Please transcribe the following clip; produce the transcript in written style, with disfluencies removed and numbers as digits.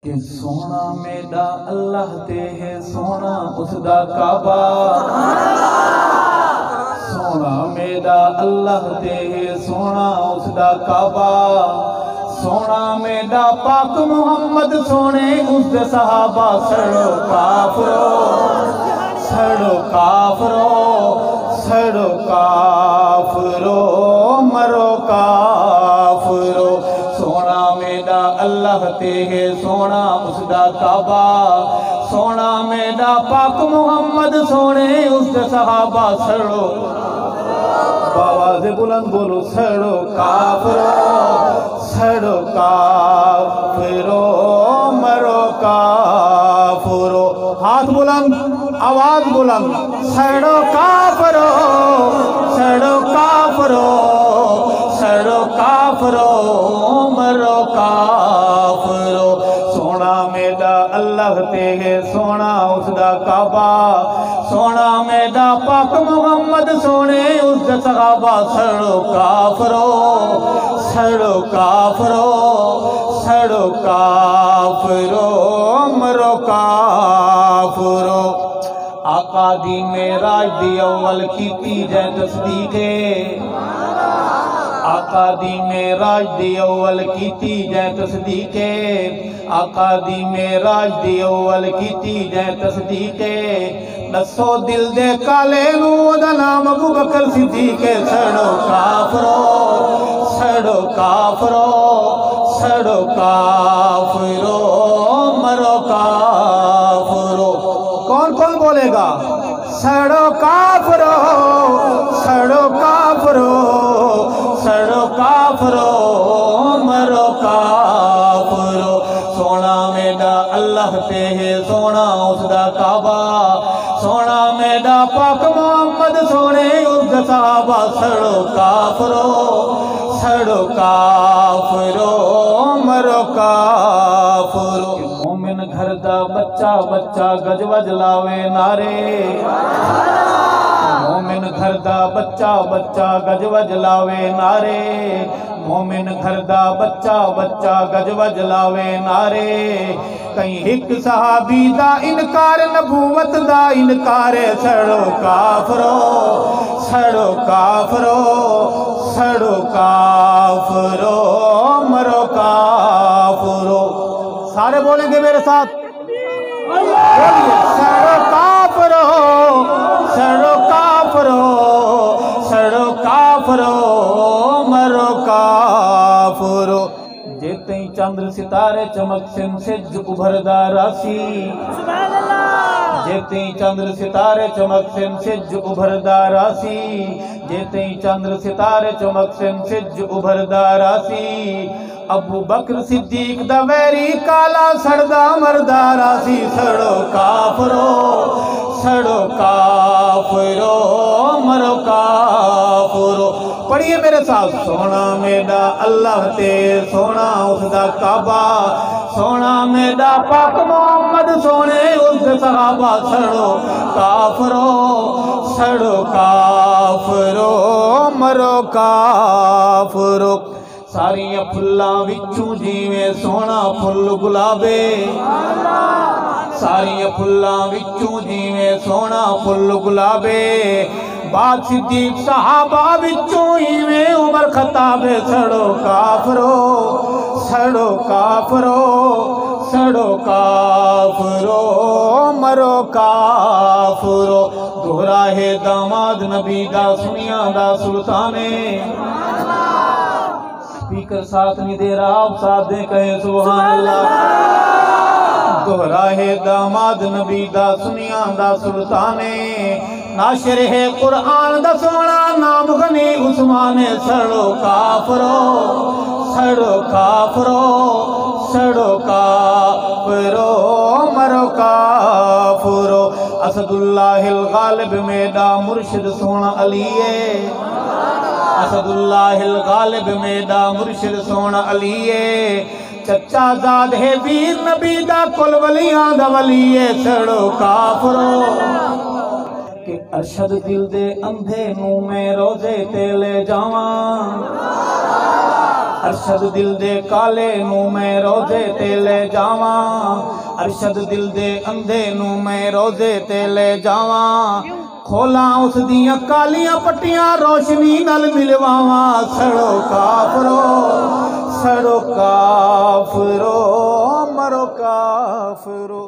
کہ سونا میرا اللہ تے ہے سونا اس دا کعبہ، سونا میرا اللہ تے ہے سونا اس دا کعبہ، سونا میرا پاک محمد سونے اس دے صحابہ، سڑو کافرو سڑو کافرو سڑو کافرو مرو کافرو، سونا میرا اللہ تے ہے سونا اس دا کعبہ، سونا میرا پاک محمد سونے اس دے صحابہ، سڑو آواز بلند بولو سڑو کافرو سڑو کافرو مرو کافرو، ہاتھ بلند آواز بلند، سڑو کافرو سڑو کافرو سڑو کافرو مرو کافرو، سونا میرا اللہ تے ہے سونا اس دا کعبہ، سونا میرا پاک محمد سونے اس دے صحابہ، سڑو کافرو سڑو کافرو سڑو کافرو مرو کافرو، آقا دی معراج دی اول کیتی جے تصدیقے، آقا دی معراج دی اول کیتی جے تصدیقے، آقا دی معراج دی اول کیتی جے تصدیقے، نسو دل دے کالے نو دا نام ابو بکر صدیقے، سڑو کافرو سڑو کافرو سڑو کافرو مرو کافرو، کون کون بولے گا سڑو کافرو سڑو کافرو سڑو کافرو مرو کافرو، سونا میرا اللہ تے ہے سونا اس دا کعبہ، سونا میرا پاک محمد سونے اس دے صحابہ، سڑو کافرو سڑو کافرو مرو کافرو، مومن گھر دا بچہ بچہ گج وج لاوے نعرے، مومن گھر دا بچہ بچہ گج وج لاوے نعرے، مومن گھر دا بچہ بچہ گج وج لاوے نعرے، کہیں ایک صحابی دا انکار نبوت دا انکار، سڑو کافرو سڑو کافرو سڑو کافرو مرو کافرو، سارے بولیں گے میرے ساتھ، سڑو کافرو سڑو کافرو سڑو کافرو مرو کافرو، جیتیں چندر ستارے چمک سن سج ابھردا راسی، جیتیں چندر ستارے چمک سن سج ابھردا راسی، جیتیں چندر ستارے چمک سن سج ابھردا راسی، ابو بکر صدیق دا ویری کالا سڑدا مردا راسی، سڑو کافرو سڑو کافرو مرو کافرو، پڑھئے میرے ساتھ، سونا میرا اللہ تے سونا اس دا کعبہ، سونا میرا پاک محمد سونے اس دے صحابہ، سڑو کافرو سڑو کافرو مرو کافرو، ساریاں پھلاں وچوں جیویں سونا پھل گلابے، ساریاں پھلاں وچوں جیویں سونا پھل گلابے، بعد صدیق صحابہ وچوں ایویں عمر خطاب، سڑو کافرو سڑو کافرو سڑو کافرو مرو کافرو، دوہرا ہے داماد نبی دا سنیاں دا سلطانے، سپیکر ساتھ نہیں دے رہا آپ ساتھ دیں کہیں سبحان اللہ، دوہرا ہے داماد نبی دا سنیاں دا سلطانے، ناشر ہے قرآن دا سونا نام غنی عثمان، سڑو کافرو سڑو کافرو سڑو کافرو مرو کافرو، اسد اللہ الغالب میرا مرشد سونا علی ہے، اسد اللہ الغالب میرا مرشد سونا علی ہے، چچا زاد ہے ویر نبی دا کل ولیاں دا ولی ہے، سڑو کافرو، کہ ارشد دل دے اندھے نو میں روزے تے لے جاواں، ارشد دل دے کالے نو میں روزے تے لے جاواں ارشد دل دے اندھے نو میں روزے تے لے جاواں کھولاں اس دیاں کالیاں پٹیاں روشنی نال ملواواں سڑو کافرو مرو کافرو